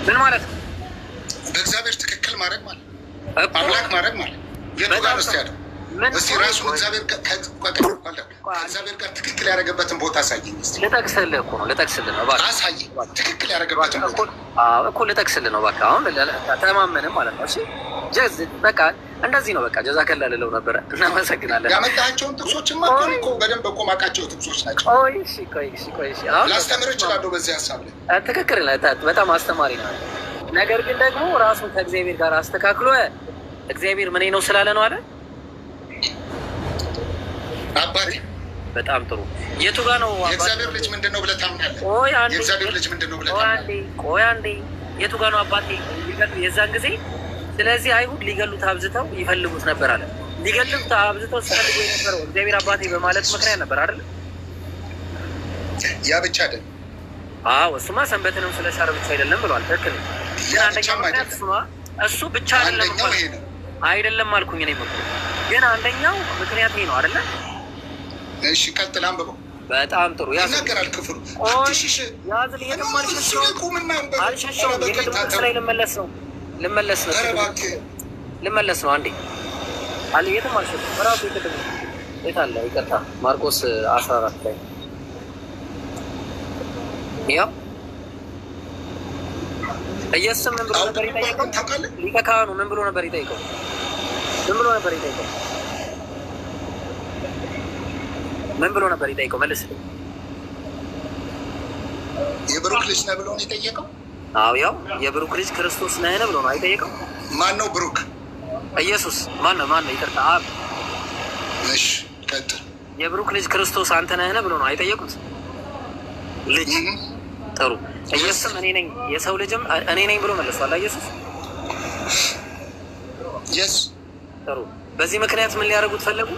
ምን ማለት ነው? በእግዚአብሔር ትክክል ማድረግ ማለት አምላክ ማድረግ ማለት የቱ ጋር ነው ያለው? እስቲ ራሱን እግዚአብሔር ከእግዚአብሔር ጋር ትክክል ያደረገበትን ቦታ አሳየኝ። ልጠቅስልህ እኮ ነው፣ ልጠቅስልህ ነው። እባክህ አሳየኝ ትክክል ያደረገበትን ቦታ እኮ ልጠቅስልህ ነው። እባክህ አሁን ተማመንም ማለት ነው። እሺ በቃ እንደዚህ ነው። በቃ ጀዛከላ ልለው ነበረ። እናመሰግናለን። ያመጣቸውን ጥቅሶችማ እኮ በደንብ እኮ ማውቃቸው ጥቅሶች ናቸው። ቆይ ላስተምር እችላለሁ በዚህ ሀሳብ ላይ። ትክክል፣ በጣም አስተማሪ ነው። ነገር ግን ደግሞ ራሱን ከእግዚአብሔር ጋር አስተካክሎ እግዚአብሔር ምን ነው ስላለ ነው አለ አባቴ። በጣም ጥሩ። የቱ ጋር ነው የእግዚአብሔር ልጅ ምንድን ነው ብለህ ታምናለህ? የእግዚአብሔር ልጅ ምንድን ነው ብለህ ታምናለህ? ቆይ አንዴ፣ የቱ ጋር ነው አባቴ? የዛን ጊዜ ስለዚህ አይሁድ ሊገሉት አብዝተው ይፈልጉት ነበር አለ። ሊገሉት አብዝተው ሲፈልጉ የነበረው እግዚአብሔር አባቴ በማለት ምክንያት ነበር አይደል? ያ ብቻ አይደለም። እሱማ ሰንበትንም ስለሻረ ብቻ አይደለም ብሏል። ትክክል። ግን አንደኛው ምክንያት እሱ ብቻ አይደለም አልኩኝ እኔ። ግን አንደኛው ምክንያት ይሄ ነው አይደለ? እሺ ቀጥል፣ አንብበው። በጣም ጥሩ ይናገራል ክፍሉ። ላይ ልመለስ ነው። አንዴ አለ የትም አልሸጥም። ራሱ ይቅድም የት አለ? ይቅርታ ማርቆስ 14 ላይ ያው ኢየሱስ ምን ብሎ ነበር ይጠይቀው? ሊቀ ካህኑ ምን ብሎ ነበር ይጠይቀው? መልስልኝ። የብሩክ ልጅ ነህ ብሎ ነው የጠየቀው? ያው የብሩክ ልጅ ክርስቶስ ነህ ብሎ ነው አይጠየቀው? ማን ነው ብሩክ? ኢየሱስ። ማን ነው? ይቅርታ አብ። እሺ ቀጥል። የብሩክ ልጅ ክርስቶስ አንተ ነህ ብሎ ነው አይጠየቁት? ልጅ ጥሩ። ኢየሱስም እኔ ነኝ የሰው ልጅም እኔ ነኝ ብሎ መልሷል። ኢየሱስ የስ ጥሩ። በዚህ ምክንያት ምን ሊያደርጉት ፈለጉ?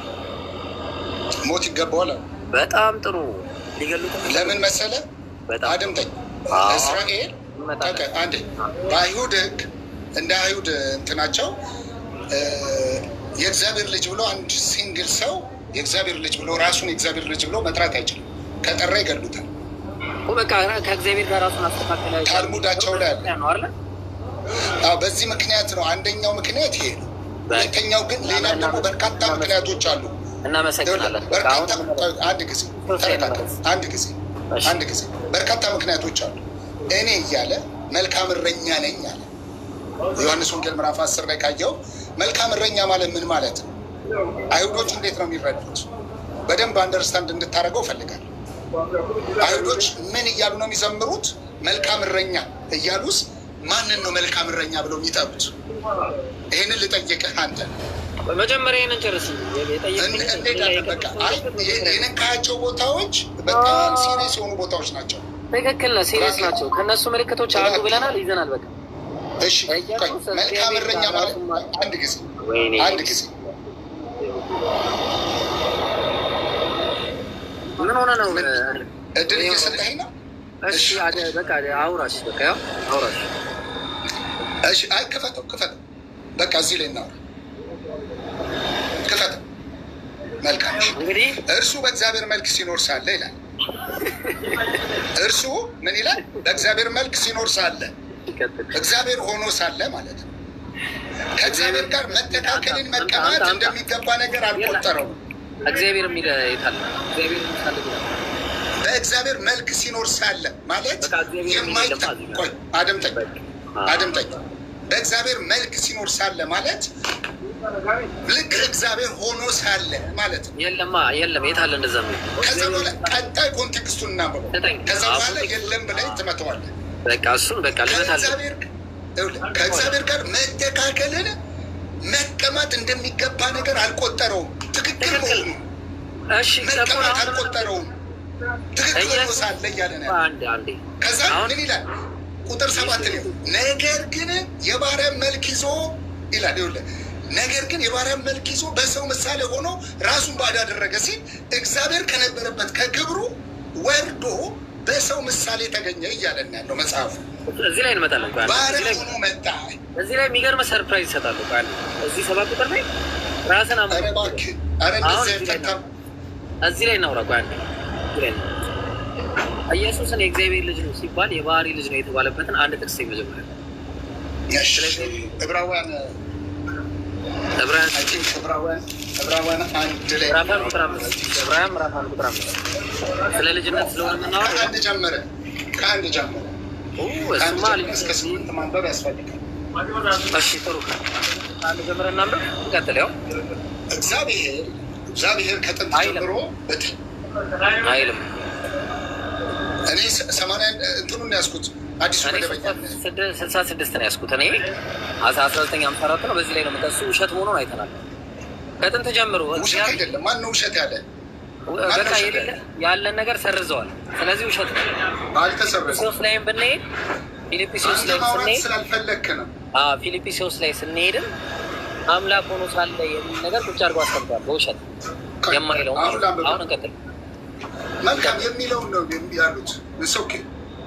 ሞት ይገባዋል። በጣም ጥሩ። ሊገሉት ለምን መሰለ? አድምጠኝ። እስራኤል አንዴ በአይሁድ ሕግ እንደ አይሁድ እንትናቸው የእግዚአብሔር ልጅ ብሎ አንድ ሲንግል ሰው የእግዚአብሔር ልጅ ብሎ ራሱን የእግዚአብሔር ልጅ ብሎ መጥራት አይችልም። ከጠራ ይገሉታል። በቃ ከእግዚአብሔር ጋር ራሱን አስተካከለ። ታልሙዳቸው ላይ አለ። በዚህ ምክንያት ነው። አንደኛው ምክንያት ይሄ ነው። ሁለተኛው ግን ሌላ ደግሞ በርካታ ምክንያቶች አሉ። እናመሰግናለን። አንድ ጊዜ በርካታ ምክንያቶች አሉ። እኔ እያለ መልካም እረኛ ነኝ አለ። ዮሐንስ ወንጌል ምዕራፍ 10 ላይ ካየው መልካም እረኛ ማለት ምን ማለት ነው? አይሁዶች እንዴት ነው የሚረዱት? በደንብ አንደርስታንድ እንድታደርገው እፈልጋለሁ። አይሁዶች ምን እያሉ ነው የሚዘምሩት? መልካም እረኛ እያሉስ ማንን ነው መልካም እረኛ ብለው የሚጠሩት? ይህንን ልጠይቅህ አንተ። መጀመሪያ ይህንን ጨርስ። የነካቸው ቦታዎች በጣም ሲሪየስ የሆኑ ቦታዎች ናቸው። ትክክል ነው፣ ሲሪየስ ናቸው። ከእነሱ ምልክቶች አሉ ብለናል፣ ይዘናል። በቃ እሺ፣ መልካም እረኛ ማለት አንድ ጊዜ ምን ሆነ ነው? እድል እየሰጠኸኝ ነው? እሺ በቃ አውራሽ፣ በቃ ያው አውራሽ። እሺ፣ አይ ክፈተው። በቃ እዚህ ላይ እናውራ። ክፈተው። መልካም። እንግዲህ እርሱ በእግዚአብሔር መልክ ሲኖር ሳለ ይላል። እርሱ ምን ይላል? በእግዚአብሔር መልክ ሲኖር ሳለ፣ እግዚአብሔር ሆኖ ሳለ ማለት ነው። ከእግዚአብሔር ጋር መተካከልን መቀማት እንደሚገባ ነገር አልቆጠረውም። እግዚአብሔር የሚል የታለ? በእግዚአብሔር መልክ ሲኖር ሳለ ማለት የማይቆይ አድምጠኝ። በእግዚአብሔር መልክ ሲኖር ሳለ ማለት ልክ እግዚአብሔር ሆኖ ሳለ ማለት ነው። የለም የታለ? እንደዛ ነው። ከዛ በኋላ ቀጣይ ኮንቴክስቱን እናንብበው። ከዛ በኋላ የለም ብለህ ትመተዋለህ። በቃ እሱን በቃ ከእግዚአብሔር ጋር መተካከልን መቀማት እንደሚገባ ነገር አልቆጠረውም። ትክክል መሆኑ መቀማት አልቆጠረውም። ትክክል ሆኖ ሳለ እያለ ነው። ከዛ ምን ይላል? ቁጥር 7 ነው። ነገር ግን የባሪያን መልክ ይዞ ይላል። ነገር ግን የባሪያን መልክ ይዞ በሰው ምሳሌ ሆኖ ራሱን ባዶ አደረገ ሲል እግዚአብሔር ከነበረበት ከክብሩ ወርዶ በሰው ምሳሌ ተገኘ እያለን ያለው መጽሐፉ። እዚህ ላይ እንመጣለን። ባሪያ ሆኖ መጣ። እዚህ ላይ የሚገርም ሰርፕራይዝ ይሰጣሉ። እዚህ 7 ቁጥር ላይ ራስን እዚህ ላይ እናውራ። ኢየሱስን የእግዚአብሔር ልጅ ነው ሲባል የባህሪ ልጅ ነው የተባለበትን አንድ ጥቅስ መጀመሪያ ዕብራውያን አንድ ላይ ዕብራውያን ምዕራፍ 1 ቁጥር 5 ስለ ልጅነት ስለሆነ የምናወራው ከአንድ ጀምሮ እስከ 8 ማንበብ ያስፈልጋል። እሺ ጥሩ አንድ ጀምረን እናንብብ። እንቀጥል። ያው እግዚአብሔር ከጥንት ጀምሮ አይልም። እኔ 80 እንትኑን ያዝኩት አዲሱ መደበኛ 66 ነው ያዝኩት እኔ 1954 ነው። በዚህ ላይ ነው የምጠሱ ውሸት መሆኑን አይተናል። ከጥንት ጀምሮ ውሸት አይደለም። ማን ነው ውሸት ያለ? በቃ ያለን ነገር ሰርዘዋል። ስለዚህ ውሸት ነው። ፊልጵስዩስ ላይም ብንሄድ ፊልጵስዩስ ላይ ስንሄድ ስላልፈለክ ነው። ፊልጵስዩስ ላይ ስንሄድም አምላክ ሆኖ ሳለ የሚል ነገር ቁጭ አድርጎ አስቀምጧል። በውሸት የማይለው አሁን እንቀጥል። መልካም የሚለውን ነው ያሉት።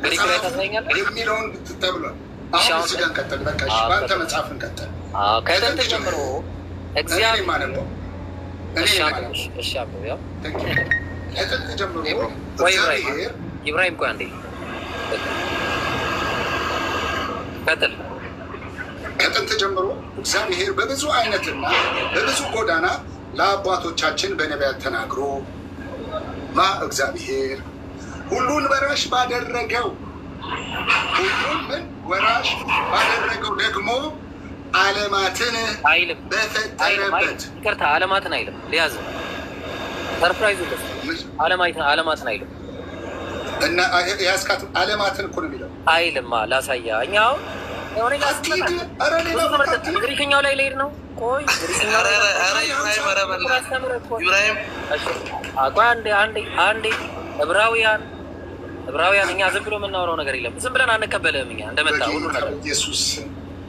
ግሪክ ላይ ታሳይኛለህ የሚለውን ተብሏል። አሁን እዚህ ጋር እንቀጥል። በቃ በአንተ መጽሐፍ እንቀጥል። ከጥንት ጀምሮ እግዚአብሔር ማነበው እሺ አብሮ ያው ከጥንት ጀምሮ ኢብራሂም ቆይ አንዴ ቀጥል። ከጥንት ጀምሮ እግዚአብሔር በብዙ አይነትና በብዙ ጎዳና ለአባቶቻችን በነቢያት ተናግሮ እግዚአብሔር ሁሉን ወራሽ ባደረገው ደግሞ ዓለማትን አይልም በፈጠረበት ይቅርታ ዓለማትን አይልም። ሊያዝ ሰርፕራይዝ ደስ ዓለማትን አይልም እና ያስካት ዓለማትን እኮ ነው የሚለው አይልም። ላሳያ እኛው ግሪክኛው ላይ ልሄድ ነው። ቆይ አንዴ ዕብራውያን እኛ ዝም ብሎ የምናወራው ነገር የለም። ዝም ብለን አንቀበልም። እኛ እንደመጣ ሁሉ ነገር ኢየሱስ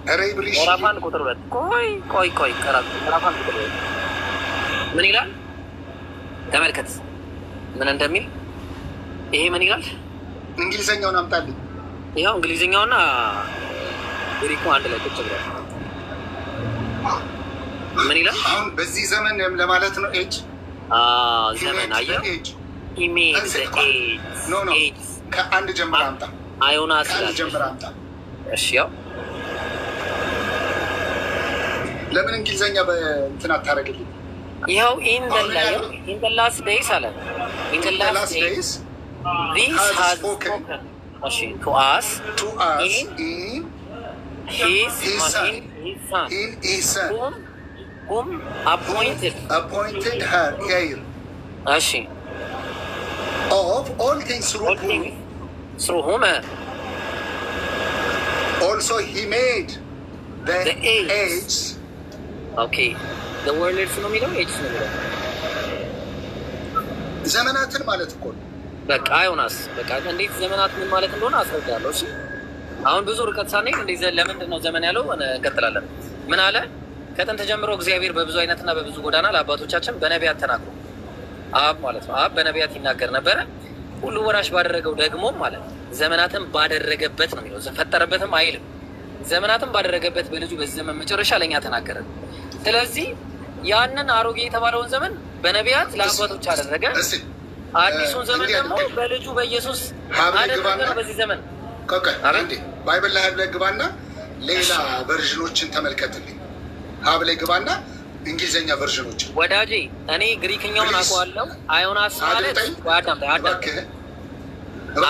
ምዕራፍ 1 ቁጥር 2 ቆይ ምዕራፍ 1 ቁጥር 2 ምን ይላል? ተመልከት ምን እንደሚል። ይሄ ምን ይላል? እንግሊዘኛውን አምጣልኝ። ይኸው እንግሊዘኛውና ግሪኩ አንድ ላይ ቁጭ ብሏል። ምን ይላል? አሁን በዚህ ዘመን ለማለት ነው። ኤጅ ዘመን አየው ከአንድ ጀምር አምጣ። አዮናስ ጀምር አምጣ። እሺ ያው ለምን እንግሊዘኛ በእንትን አታረግልኝ? ይኸው ኢን ዘ ላስት ዴይስ አለ። ኢን ዘ ላስት ዴይስ this has spoken to us in his son whom appointed her heir of all things through whom also he made the age. Okay, the world is ነው የሚለው age ነው የሚለው ዘመናትን ማለት እኮ ነው። በቃ ዮናስ በቃ እንዴት ዘመናት ምን ማለት እንደሆነ አስረዳለሁ። እሺ አሁን ብዙ ርቀት ሳንሄድ እንዴት ለምንድን ነው ዘመን ያለው እንቀጥላለን። ምን አለ? ከጥንት ጀምሮ እግዚአብሔር በብዙ አይነትና በብዙ ጎዳና ለአባቶቻችን በነቢያት ተናግሮ አብ ማለት ነው። አብ በነቢያት ይናገር ነበረ። ሁሉ ወራሽ ባደረገው ደግሞ ማለት ዘመናትን ባደረገበት ነው የሚለው። ፈጠረበትም አይልም። ዘመናትን ባደረገበት በልጁ በዚህ ዘመን መጨረሻ ለእኛ ተናገረ። ስለዚህ ያንን አሮጌ የተባለውን ዘመን በነቢያት ለአባቶች አደረገ። አዲሱን ዘመን ደግሞ በልጁ በኢየሱስ አደረገ። በዚህ ዘመን ባይብል ላይ ሀብ ላይ ግባና ሌላ ቨርዥኖችን ተመልከትልኝ። ሀብ ላይ ግባና እንግሊዝኛ ቨርዥኖችን ወዳጄ። እኔ ግሪክኛውን አውቀዋለሁ። አዮናስ ማለት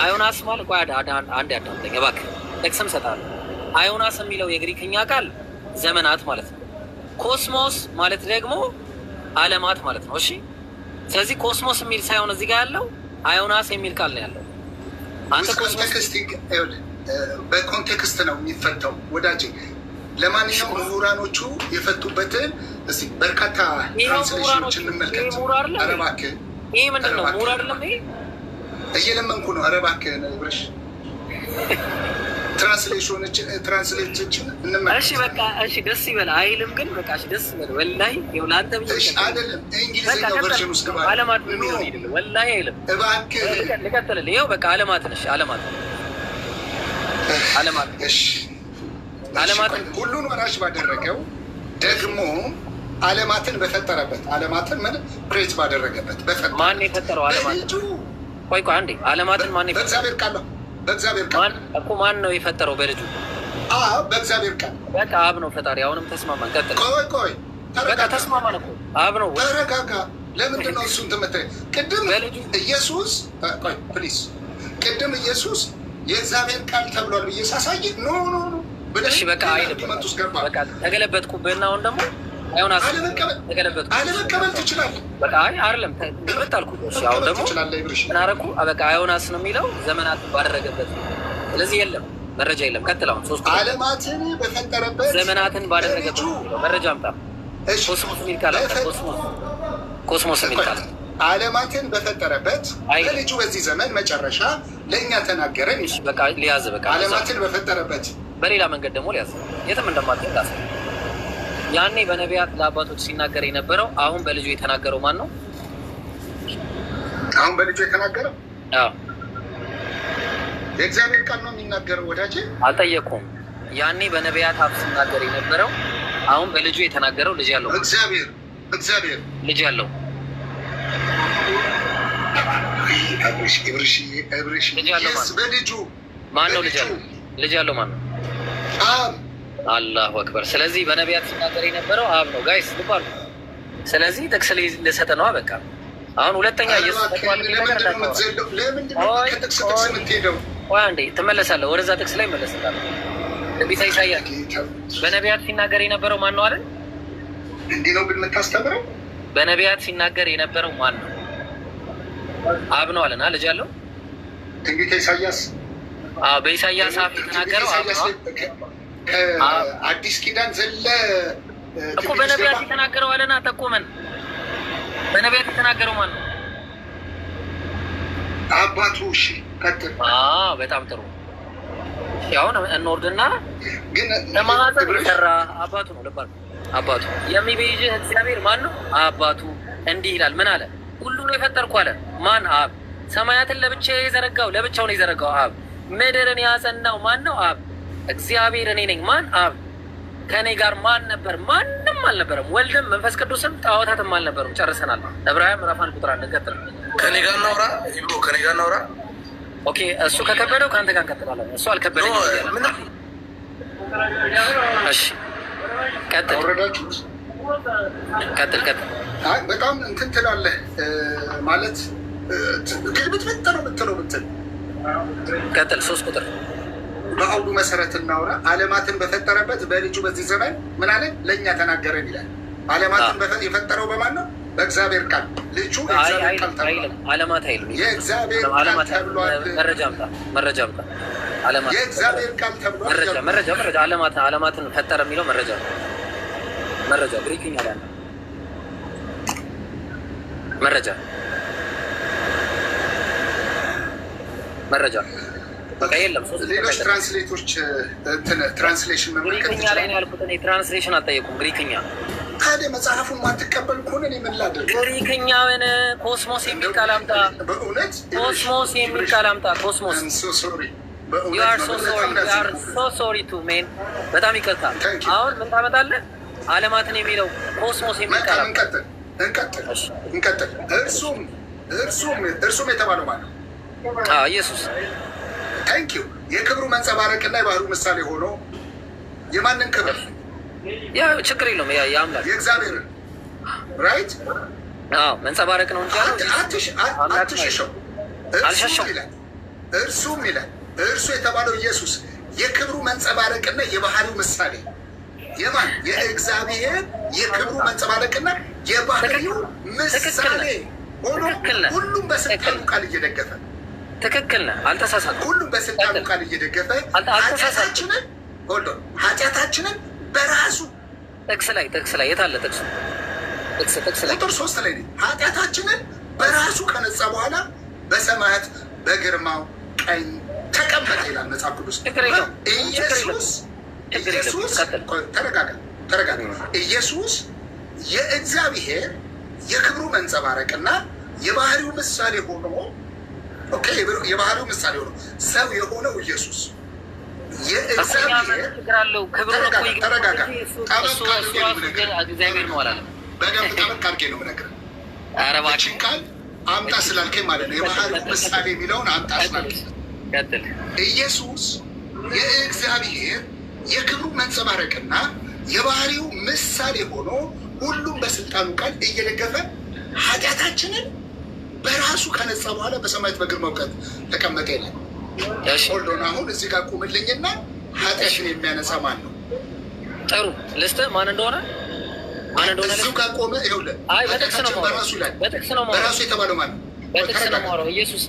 አዮናስ ማለት አንድ ያዳምጠኝ እባክህ። ጥቅስም እሰጥሃለሁ። አዮናስ የሚለው የግሪክኛ ቃል ዘመናት ማለት ነው። ኮስሞስ ማለት ደግሞ ዓለማት ማለት ነው። እሺ ስለዚህ ኮስሞስ የሚል ሳይሆን እዚህ ጋር ያለው አዮናስ የሚል ቃል ነው ያለው። አንተ በኮንቴክስት ነው የሚፈታው ወዳጄ። ለማንኛውም ምሁራኖቹ የፈቱበትን እስኪ በርካታ ትራንስሌሽኖች እንመልከት። ኧረ እባክህ ይሄ ምንድን ነው? ምሁር አይደለም ይሄ? እየለመንኩ ነው። ኧረ እባክህ ብርሽ ትራንስሌሽኖችን እንመልከት። እሺ በቃ እሺ፣ ደስ ይበል አይልም ግን በቃ እሺ፣ ደስ ይበል ወላሂ። ይኸውልህ አንተ ብቻ አይደለም እንግሊዝኛው ቨርዥን ውስጥ ገባ። ዓለማት ምን ነው ይደል? ወላሂ አይልም። እባክህ ልቀጥልልህ። ይኸው በቃ ዓለማትን እሺ፣ ዓለማትን እሺ፣ ዓለማትን ሁሉን ወራሽ ባደረገው ደግሞ ዓለማትን በፈጠረበት ዓለማትን ምን ክሬት ባደረገበት ማን የፈጠረው ዓለማትን? ቆይ አንዴ ዓለማትን ማን የፈጠረው? በእግዚአብሔር ቃል ነው። በእግዚአብሔር ቃል እኮ ማን ነው የፈጠረው? በልጁ በእግዚአብሔር ቃል በቃ አብ ነው ፈጣሪ። አሁንም ተስማማን። ቀጥል። ቆይ በቃ ተስማማን እኮ አብ ነው። ተረጋጋ። ለምንድን ነው እሱን ትምህርት ቅድም ኢየሱስ ቆይ ፕሊዝ ቅድም ኢየሱስ የእግዚአብሔር ቃል ተብሏል ብዬ ሳሳይ ኖ እሺ በቃ አይደለም በቃ ተገለበጥኩብህና አሁን ደግሞ አይሆን አለመቀበል ትችላለህ። በቃ አይደለም ተገለበጥ አልኩህ። እሺ አሁን ደግሞ ምን አደረኩ? በቃ አይሆናስ ነው የሚለው ዘመናትን ባደረገበት። ስለዚህ የለም መረጃ የለም። ቀጥል። አሁን ሶስት ዓለማትን በፈጠረበት ዘመናትን ባደረገበት መረጃ አምጣ። ኮስሞስ የሚል ቃል ኮስሞስ የሚል ቃል ዓለማትን በፈጠረበት በልጁ በዚህ ዘመን መጨረሻ ለእኛ ተናገረን። በቃ ሊያዝ በቃ ዓለማትን በፈጠረበት በሌላ መንገድ ደግሞ ሊያዝ የትም እንደማትሄድ ላስ ያኔ በነቢያት ለአባቶች ሲናገር የነበረው አሁን በልጁ የተናገረው ማን ነው? አሁን በልጁ የተናገረው የእግዚአብሔር ቃል ነው የሚናገረው። ወዳጄ አልጠየቅኩም። ያኔ በነቢያት አፍ ሲናገር የነበረው አሁን በልጁ የተናገረው ልጅ ያለው እግዚአብሔር ልጅ ያለው በልጁ ማን ነው? ልጅ ያለው ማን ነው? አላሁ አክበር። ስለዚህ በነቢያት ሲናገር የነበረው አብ ነው። ጋይስ ልባሉ። ስለዚህ ጥቅስ ልሰጥ ነው። በቃ አሁን ሁለተኛ አንዴ ትመለሳለህ። ወደዛ ጥቅስ ላይ መለስላለሁ። ትንቢተ ኢሳይያስ በነቢያት ሲናገር የነበረው ማን ነው አይደል? እንዲህ ነው ግን የምታስተምረው። በነቢያት ሲናገር የነበረው ማን ነው? አብ ነው አለና ልጅ ያለው ትንቢተ ኢሳይያስ በኢሳይያስ አፍ የተናገረው አብ ነው። አዲስ ኪዳን ዘለ እኮ በነቢያት የተናገረው አለና ጠቆመን። በነቢያት የተናገረው ማን ነው? አባቱ። እሺ ቀጥል። በጣም ጥሩ። አሁን እንወርድና ግን ለማህፀን የሰራ አባቱ ነው። ልባል አባቱ የሚቤዥህ እግዚአብሔር ማን ነው? አባቱ እንዲህ ይላል። ምን አለ? ሁሉን የፈጠርኩ አለ። ማን? አብ። ሰማያትን ለብቻው የዘረጋው ለብቻው ነው የዘረጋው አብ። ምድርን ያጸናው ማን ነው? አብ። እግዚአብሔር እኔ ነኝ። ማን? አብ። ከእኔ ጋር ማን ነበር? ማንም አልነበረም። ወልድም መንፈስ ቅዱስም ጣዖታትም አልነበሩም። ጨርሰናል። ዕብራውያን ምዕራፍ 1 ቁጥር 1 እንቀጥል። ከኔ ጋር እናውራ ይብሎ ከኔ ጋር እናውራ። ኦኬ እሱ ከከበደው ከአንተ ጋር እንቀጥላለን። እሱ አልከበደኝ። እሺ ቀጥል። አይ በጣም እንትን ትላለህ ማለት ግልብጥብጥ ነው የምትለው ብትል ቀጥል። 3 ቁጥር በአውዱ መሰረት እናውራ። ዓለማትን በፈጠረበት በልጁ በዚህ ዘመን ምን አለ? ለእኛ ተናገረን ይላል። ዓለማትን የፈጠረው በማን ነው? በእግዚአብሔር ቃል። ልጁ የእግዚአብሔር ቃል ተብሏል። ዓለማት አይልም። የእግዚአብሔር ቃል ተብሏል። መረጃ አምጣ። ዓለማት የእግዚአብሔር ቃል ተብሏል። መረጃ ዓለማትን ፈጠረ የሚለው መረጃ ግሪክኛ ላይ መረጃ በቃ የለም። ሌሎች ትራንስሌቶች ትራንስሌሽን ግሪክኛ ላይ ነው ያልኩት እኔ። ትራንስሌሽን አልጠየኩም። ግሪክኛ ታዲያ መጽሐፉን ማትቀበል ከሆነ እኔ ምን ላድርግ? ግሪክኛውን ኮስሞስ የሚል ቃል አምጣ። በእውነት ኮስሞስ የሚል ቃል አምጣ። ኮስሞስ you are so sorry to man። በጣም ይቅርታ። አሁን ምን ታመጣለህ? ዓለማትን የሚለው ኮስሞስ የሚል ቃል እንቀጥል። እርሱም የተባለው ማለት ነው ኢየሱስ። ታንክ ዩ። የክብሩ መንጸባረቅና የባህሩ ምሳሌ ሆኖ የማንን ክብር? ያ ችግር የለውም። የአምላክ የእግዚአብሔርን ራይት መንጸባረቅ ነው እንጂ አትሽሸው። እርሱም ይላል እርሱ የተባለው ኢየሱስ የክብሩ መንጸባረቅና የባህሪው ምሳሌ። የማን? የእግዚአብሔር የክብሩ መንጸባረቅና የባህሪው ምሳሌ ሆኖ ሁሉም በስልጣኑ ቃል እየደገፈ ትክክል ነህ። አልተሳሳትኩም። ሁሉም በስልጣኑ ቃል እየደገፈ ኃጢአታችንን በራሱ ጥቅስ ላይ የት አለ ጥቅስ? ጥቅስ ላይ ቁጥር 3 ላይ ኃጢአታችንን በራሱ ከነጻ በኋላ በሰማያት በግርማው ቀኝ ተቀመጠ ይላል መጽሐፍ ቅዱስ። ኢየሱስ የእግዚአብሔር የክብሩ መንጸባረቅና የባህሪው ምሳሌ ሆኖ የባህሪው ምሳሌ ሆኖ ሰው የሆነው ኢየሱስ የእግዚአብሔር ተረጋጋ። በደንብ ጠበቅ አድርጌ ነው የምነግርህ። ይህችን ቃል አምጣ ስላልከኝ ማለት ነው። የባህሪው ምሳሌ የሚለውን አምጣ ስላልከኝ ኢየሱስ የእግዚአብሔር የክብሩ መንጸባረቅና የባህሪው ምሳሌ ሆኖ ሁሉም በስልጣኑ ቃል እየደገፈ ኃጢአታችንን በራሱ ከነጻ በኋላ በሰማያት በግርማው ቀን ተቀመጠ ይላል። ሆልዶን አሁን እዚህ ጋር ቁምልኝና ኃጢአትን የሚያነጻ ማን ነው? ጥሩ ልስጥህ ማን እንደሆነ እዚሁ ጋር ቆመ። ይኸውልህ በራሱ ላይ በራሱ የተባለው ማን ነው? በጥቅስ ነው የማወራው። ኢየሱስ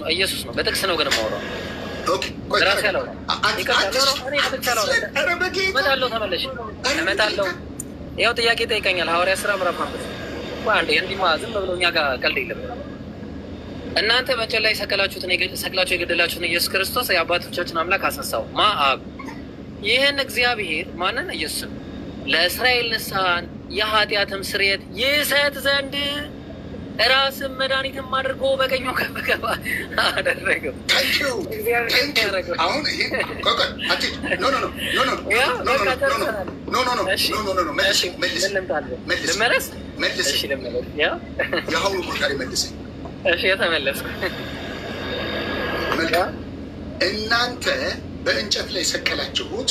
ነው። በጥቅስ ነው ግን የማወራው። እመጣለሁ። ያው ጥያቄ ጠይቀኛል። ሐዋርያ ስራ ምዕራፍ 5 አንዴ እንዲማ ዝም ብሎ እኛ ጋር ቀልድ የለም። እናንተ በእንጨት ላይ ሰቅላችሁ የገደላችሁን ኢየሱስ ክርስቶስ የአባቶቻችን አምላክ አስነሳው። አብ ይህን እግዚአብሔር ማንን? ኢየሱስን ለእስራኤል ንስሐን የኃጢአትም ስርየት ይሰጥ ዘንድ ራስን መድኃኒትም አድርጎ በቀኙ ከፍ ከፍ አደረገው። አሁን የተመለስኩ እናንተ በእንጨት ላይ ሰቀላችሁት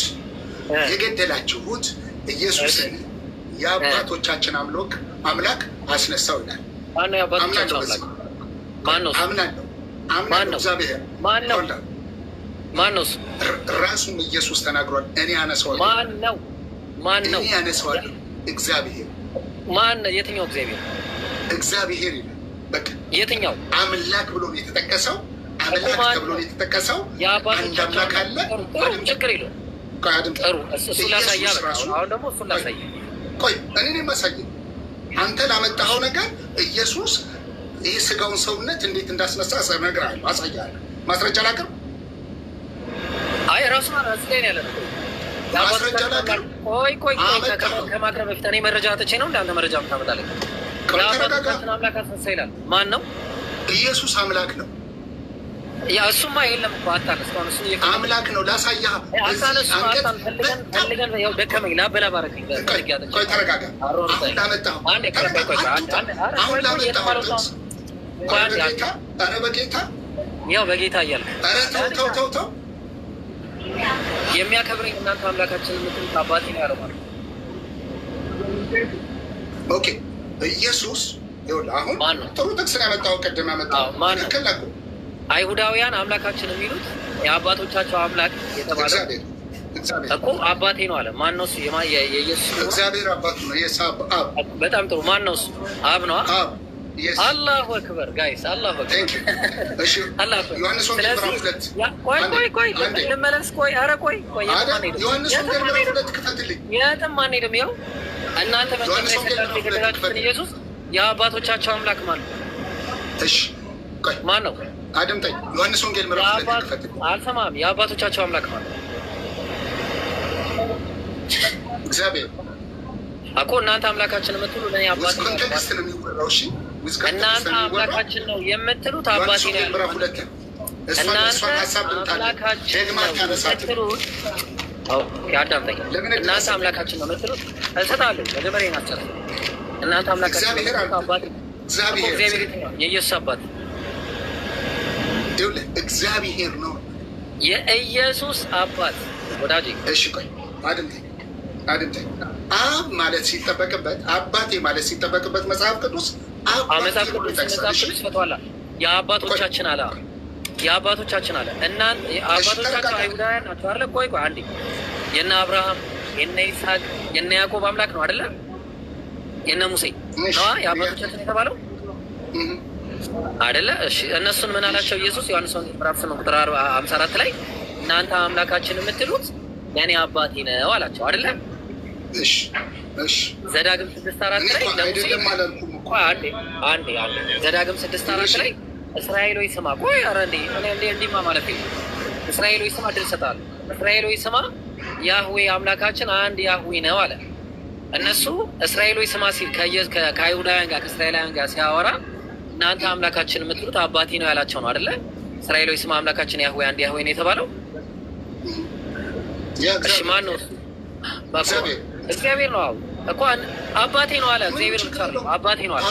የገደላችሁት ኢየሱስን የአባቶቻችን አምላክ አስነሳው ይላል። ራሱም ኢየሱስ ተናግሯል። እኔ አነሳዋለሁ። እኔ ያነሳዋለሁ። እግዚአብሔር የትኛው እግዚአብሔር? እግዚአብሔር ይላል። በቃ የትኛው አምላክ ብሎ ነው የተጠቀሰው? አምላክ ተብሎ ነው የተጠቀሰው። አንድ አምላክ አለ። ችግር የለውም። ጥሩ እሱ ላሳያ። አሁን ደግሞ እሱ ላሳያ። ቆይ እኔ የማሳየው አንተ ላመጣኸው ነገር ኢየሱስ ይህ ስጋውን ሰውነት እንዴት እንዳስነሳ እነግርሃለሁ፣ አሳያለሁ። ማስረጃ ላቅርብ? አይ ራሱ ማለት ላይ ያለ ነው። ማስረጃ ላቅርብ? ቆይ ከማቅረብ በፊት እኔ መረጃ አጥቼ ነው እንዳንተ መረጃ የምታመጣልኝ? አምላክ አስነሳ ይላል። ማን ነው? ኢየሱስ አምላክ ነው። ያ እሱማ የለም እኮ አታነስ። እሱ አምላክ ነው። ላሳያህ ፈልገን ያው ደከመኝ ላበላ ባረከኝ። ቆይ ተረጋጋ። አሁን ላመጣኸው ኧረ በጌታ ያው በጌታ እያልክ ኧረ ተው የሚያከብረኝ እናንተ አምላካችን የምትሉት አባቴ ነው ያለው ማለት ኦኬ። ኢየሱስ ይኸውልህ አሁን ጥሩ ጥቅስ ነው ያመጣኸው። ቅድም ያመጣኸው ትክክል ነው። አይሁዳውያን አምላካችን የሚሉት የአባቶቻቸው አምላክ የተባለ እኮ አባቴ ነው አለ። ማን ነው እሱ? የኢየሱስ እግዚአብሔር አባቱ ነው። በጣም ጥሩ። ማን ነው እሱ? አብ ነው። አላሁ አክበር ጋይስ፣ አላሁ አክበር። ዮሐንስ ወንጌል ምዕራፍ 2 ቆይ ልመለስ። ኧረ ቆይ ዮሐንስ ወንጌል ምዕራፍ 2 ክፈትልኝ። የትም አንሄድም። ይኸው እናንተ የገደላችሁትን ኢየሱስ የአባቶቻቸው አምላክ ማን ነው? እሺ ማን ነው? አድምጠኝ። ዮሐንስ ወንጌል ምዕራፍ 2 ክፈትልኝ። አልሰማም። የአባቶቻቸው አምላክ ማን ነው? እግዚአብሔር እኮ እናንተ አምላካችን የምትሉ ለእኔ አባቴ ነው። ኮንቴክስት ነው የሚወራው። እሺ እናንተ አምላካችን ነው የምትሉት አባቴ ነው። እናንተ አምላካችን ነው የምትሉት አዳምጠኝ። እናንተ አምላካችን ነው የምትሉት እሰጣለሁ። መጀመሪያ ናቸው። እናንተ አምላካችን ነው አባቴ እግዚአብሔር የኢየሱስ አባት እግዚአብሔር ነው የኢየሱስ አባት ወዳጄ። እሺ ቆይ አድምጠኝ። አብ ማለት ሲጠበቅበት አባቴ ማለት ሲጠበቅበት መጽሐፍ ቅዱስ መጽሐፍ ቅዱስ ፈቷላ የአባቶቻችን አለ የአባቶቻችን አለ። እናንተ አባቶቻችን አይሁዳውያን ናቸው አይደለ? ቆይ አንዴ የነ አብርሃም የነ ይስሐቅ የነ ያዕቆብ አምላክ ነው አይደለ? የነ ሙሴ ነዋ የአባቶቻችን የተባለው አይደለ? እሺ እነሱን ምን አላቸው ኢየሱስ? ዮሐንስ ወንጌል ምዕራፍ 8 ቁጥር 54 ላይ እናንተ አምላካችን የምትሉት የኔ አባቴ ነው አላቸው አይደለ? እሺ ዘዳግም 6:4 ላይ ለሙሴ አንዴ ዘዳግም 6:4 ላይ እስራኤል ሆይ ስማ። ቆይ ኧረ እንዲማ ማለት ነው። እስራኤል ሆይ ስማ ድል እሰጥሃለሁ። እስራኤል ሆይ ስማ ያህዌ አምላካችን አንድ ያህዌ ነው አለ። እነሱ እስራኤል ሆይ ስማ ሲል ከአይሁዳውያን ጋር ከእስራኤላውያን ጋር ሲያወራ እናንተ አምላካችን የምትሉት አባቴ ነው ያላቸው ነው አይደለ? እስራኤል ሆይ ስማ አምላካችን ያህዌ አንድ ያህዌ ነው የተባለው። እሺ ማን ነው? እግዚአብሔር ነው። እኮ አባቴ ነው አለ። እግዚአብሔር አባቴ ነው አለ።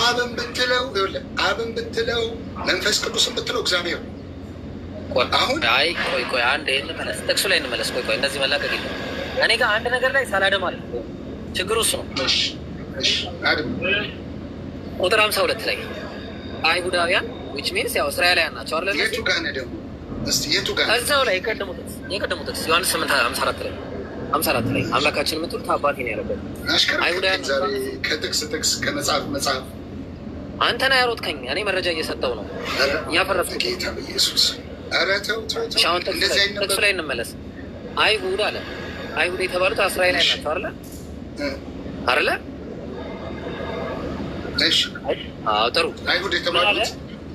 አብን ብትለው መንፈስ ቅዱስን ብትለው እግዚአብሔር። አሁን አይ ቆይ አንድ እንመለስ፣ ጥቅሱ ላይ እንመለስ። ቆይ እንደዚህ መላቀቅ የለም። እኔ ጋር አንድ ነገር ላይ ሳላደም አለ። ችግሩ እሱ ነው። ቁጥር 52 ላይ አይሁዳውያን which means ያው እስራኤላውያን ናቸው አይደል? የቱ ጋር ነው ደግሞ? እስቲ የቱ ጋር? እዛው ላይ የቀደሙት ዮሐንስ 8:54 ላይ 54 ላይ አምላካችን የምትሉት አባቴ ነው ያለበት። አይሁዳውያን ከጥቅስ ከመጽሐፍ አንተ ነህ ያሮጥከኝ። እኔ መረጃ እየሰጠው ነው እያፈረስኩት። ጌታ ኢየሱስ ኧረ ተው። ጥቅሱ ላይ እንመለስ። አይሁድ አለ። አይሁድ የተባሉት እስራኤላውያን ናቸው አይደለ? አይደለ? እሺ ጥሩ። አይሁድ የተባሉት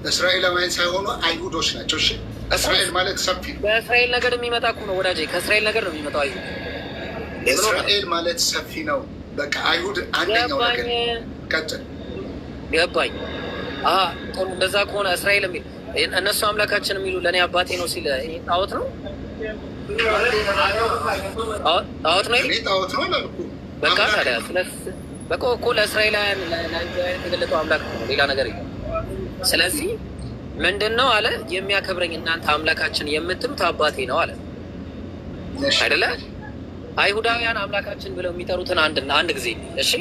እስራኤላውያን ሳይሆኑ አይሁዶች ናቸው። እሺ እስራኤል ማለት ሰፊ በእስራኤል ነገር የሚመጣ እኮ ነው ወዳጄ። ከእስራኤል ነገር ነው የሚመጣው አይሁድ። እስራኤል ማለት ሰፊ ነው። በቃ አይሁድ አንደኛው ነገር ቀጥል። ገባኝ። ጥሩ። እንደዛ ከሆነ እስራኤል የሚል እነሱ አምላካችን የሚሉ ለእኔ አባቴ ነው ሲል ጣዖት ነው? ጣዖት ነው? ጣዖት ነው አላልኩም። በቃ ታዲያ በቃ እኮ ለእስራኤላውያን የተገለጠው አምላክ ነው፣ ሌላ ነገር የለም። ስለዚህ ምንድን ነው አለ የሚያከብረኝ እናንተ አምላካችን የምትሉት አባቴ ነው አለ አይደለ? አይሁዳውያን አምላካችን ብለው የሚጠሩትን አንድ ጊዜ እሺ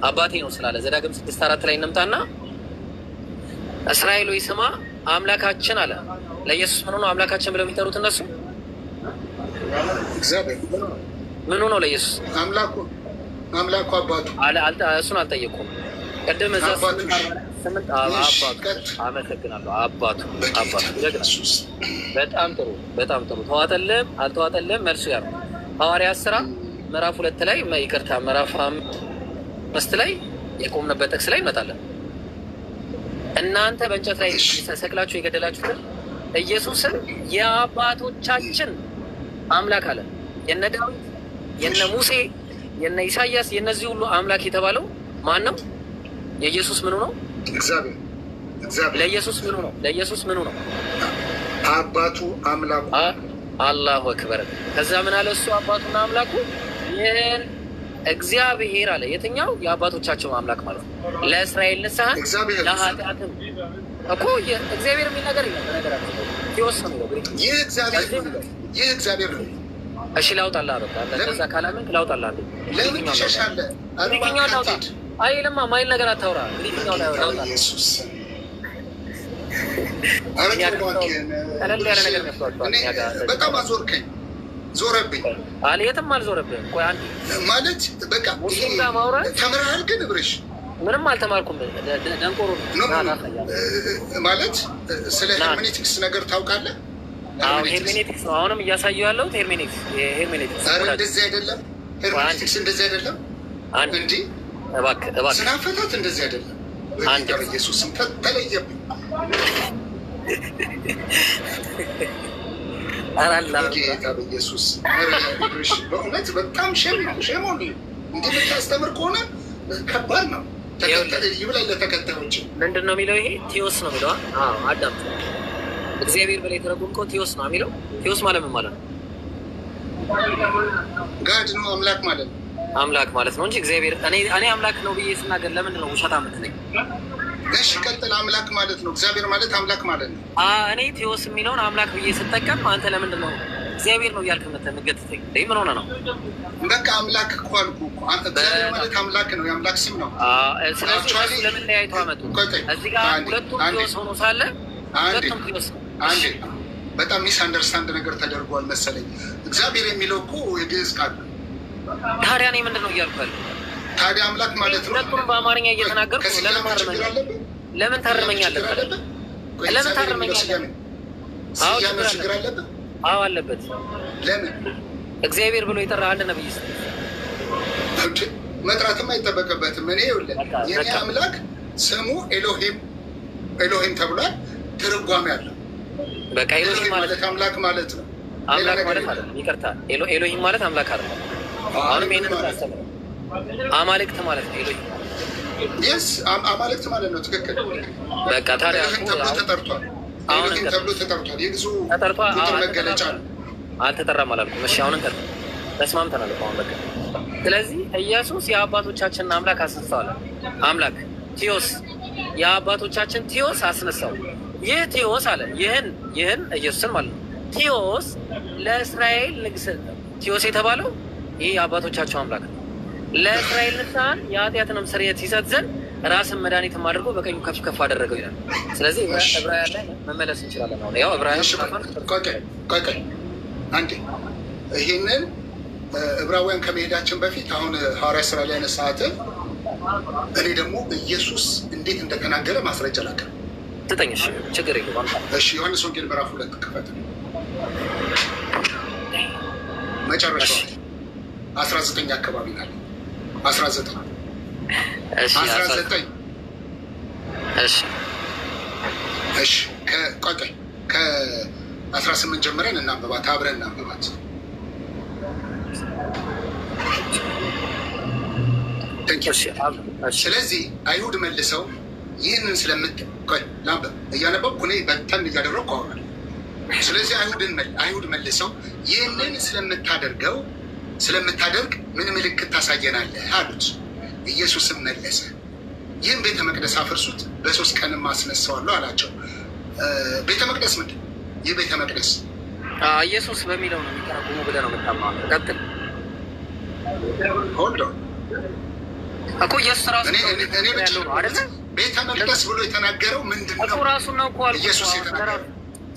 አባቴ ነው ስላለ ዘዳግም 6:4 ላይ እንምጣና እስራኤል ሆይ ስማ አምላካችን አለ። ለኢየሱስ ምን ሆኖ አምላካችን ብለው የሚጠሩት እነሱ ምን ሆኖ ለኢየሱስ አምላኩ አባቱ እሱን አልጠየኩም። ቅድም እዛ ስምንት አባቱ አመሰግናለሁ። አባቱ በጣም ጥሩ ተዋጠለም አልተዋጠለም መልሱ ያ ነው። ሐዋርያት ሥራ ምዕራፍ 2 ላይ ይቅርታ ምዕራፍ 5 ላይ የቆምንበት ጥቅስ ላይ እንመጣለን። እናንተ በእንጨት ላይ ሰቅላችሁ የገደላችሁትን ኢየሱስን የአባቶቻችን አምላክ አለ። የነ ዳዊት የነ ሙሴ የነ ኢሳያስ የነዚህ ሁሉ አምላክ የተባለው ማን ነው? የኢየሱስ ምኑ ነው? እግዚአብሔር። ለኢየሱስ ምኑ ነው? ለኢየሱስ ምኑ ነው? አባቱ አምላኩ። አላሁ አክበር። ከዛ ምን አለ እሱ አባቱና አምላኩ ይህን እግዚአብሔር አለ። የትኛው? የአባቶቻቸው አምላክ ማለት ነው። ለእስራኤል ንስሐን ለኃጢአትም እኮ እግዚአብሔር የሚል ነገር የለም። በነገራችን ይወሰኑ ነው። ይህ እግዚአብሔር ነው። እሺ ላውጣልህ። በቃ እንደዛ ካላመንክ ላውጣልህ። ለምን ትሸሻለህ? ግሪክኛው ላውጣ። አይልማ ማይል ነገር አታውራ። ግሪክኛው ላውጣ። ኢየሱስ ቀለል ያለ ነገር መስሏቸዋል። በጣም አዞርከኝ፣ ዞረብኝ። የትም አልዞረብህም። ቆይ አንዴ ማለት በቃ ሙስሊም ጋር ማውራት ተምረሃል? ግን ብርሽ ምንም አልተማርኩም። ደንቆሮ ማለት ስለ ሄርሜኔቲክስ ነገር ታውቃለህ? ሄርሜኔቲክስ ነው አሁንም እያሳየሁ ያለሁት። ሄርሜኔቲክስ እንደዚህ አይደለም። ሄርሜኔቲክስ እንደዚህ አይደለም። እንዲህ እባክህ ስለ አፈታት እንደዚህ አይደለም። ኢየሱስም ተለየብኝ። ጌታ በኢየሱስ በእውነት በጣም ሸም ሆነ። እንዲህ ብታስተምር ከሆነ ከባድ ነው። ይብላኝ ለተከታዮች ምንድን ነው የሚለው? ይሄ ቴዎስ ነው የሚለው። አዳምጥ። እግዚአብሔር በላይ የተረጎምከው ቴዎስ ነው የሚለው። ቴዎስ ማለት ምን ማለት ነው? ጋድ ነው፣ አምላክ ማለት ነው። አምላክ ማለት ነው እንጂ እግዚአብሔር እኔ አምላክ ነው ብዬ ስናገር ለምንድን ነው ውሸት የምትለኝ? እሺ ቀጥል። አምላክ ማለት ነው። እግዚአብሔር ማለት አምላክ ማለት ነው። እኔ ቴዎስ የሚለውን አምላክ ብዬ ስጠቀም አንተ ለምንድን ነው እግዚአብሔር ነው እያልክ የምትገትተኝ? ምን ሆነ ነው? በቃ አምላክ እኮ አልኩህ እኮ። እግዚአብሔር ማለት አምላክ ነው፣ የአምላክ ስም ነው። ስለዚህ ለምን ለያይቶ አመጡ? እዚህ ጋር ሁለቱም ቴዎስ ሆኖ ሳለ ሁለቱም ቴዎስ ነው። አንዴ በጣም ሚስ አንደርስታንድ ነገር ተደርጓል መሰለኝ። እግዚአብሔር የሚለው እኮ የግዕዝ ቃል። ታዲያ እኔ ምንድን ነው እያልኩ ያለው? ታዲያ አምላክ ማለት ነው። ሁለቱንም በአማርኛ እየተናገርኩ ለምን ታርመኛለህ? ለምን ታርመኛለህ? ለምን ታርመኛለህ? ችግር አለበት። አዎ አለበት። ለምን? እግዚአብሔር ብሎ የጠራ አንድ ነብይ መጥራትም አይጠበቅበትም። እኔ ይኸውልህ የኔ አምላክ ስሙ ኤሎሂም ተብሏል። ትርጓሜ አለው። በቃ ኤሎሂም ማለት አምላክ ማለት ነው። አምላክ ማለት አይደለም። ይቅርታ፣ ኤሎሂም ማለት አምላክ አይደለም። አሁንም ይሄንን ታስተምር አማልክት ማለት ነው። ኤሎሂም የስ አማልክት ማለት ነው። ትክክል። በቃ ታዲያ ተብሎ ተጠርቷል። ኤሎሂም ተብሎ ተጠርቷል። የግዙ ተጠርቷል። መገለጫ ነው። አልተጠራም አላልኩም። እሺ አሁን ተስማምተናል። አሁን በቃ ስለዚህ ኢየሱስ የአባቶቻችንን አምላክ አስነሳዋል። አምላክ ቲዮስ የአባቶቻችን ቲዮስ አስነሳው። ይህ ቲዮስ አለ ይህን ኢየሱስን ማለት ነው። ቲዮስ ለእስራኤል ንግስ ቲዮስ የተባለው ይህ የአባቶቻቸው አምላክ ነው። ለእስራኤል ንስሐን የኃጢአትንም ስርየት ይሰጥ ዘንድ ራስን መድኃኒትም አድርጎ በቀኙ ከፍ ከፍ አደረገው ይላል። ስለዚህ ዕብራውያን ላይ መመለስ እንችላለን። አሁን ያው ዕብራውያን አንዴ ይህንን ዕብራውያን ከመሄዳችን በፊት አሁን ሐዋርያ ስራ ላይ ያነሳሃትን እኔ ደግሞ ኢየሱስ እንዴት እንደተናገረ ማስረጃ ላቀ ትጠኝ። እሺ ችግር የለም። እሺ ዮሐንስ ወንጌል ምዕራፍ 2 ክፈት መጨረሻ 19 አካባቢ ናለ 19 እሺ ከቆይ ከ18 ጀምረን እናንብባት፣ አብረን እናንብባት። ስለዚህ አይሁድ መልሰው ይህንን እያነበብኩ እኔ በተን እያደረግኩ አወራለሁ። ስለዚህ አይሁድ መልሰው ይህንን ስለምታደርግ ምን ምልክት ታሳየናለህ አሉት። ኢየሱስም መለሰ ይህን ቤተ መቅደስ አፍርሱት፣ በ3 ቀንም አስነሳዋለሁ አላቸው። ቤተ መቅደስ ምንድን ነው? ይህ ቤተ መቅደስ ኢየሱስ በሚለው ነው የሚተረጉሙ ብለህ ነው የምታምነው? ቀጥል ሆልዶ እኮ ኢየሱስ ራሱ ያለው ነው አይደለ? ቤተ መቅደስ ብሎ የተናገረው ምንድን ነው? እኮ ራሱ ነው እኮ አልኩህ። ኢየሱስ የተናገረው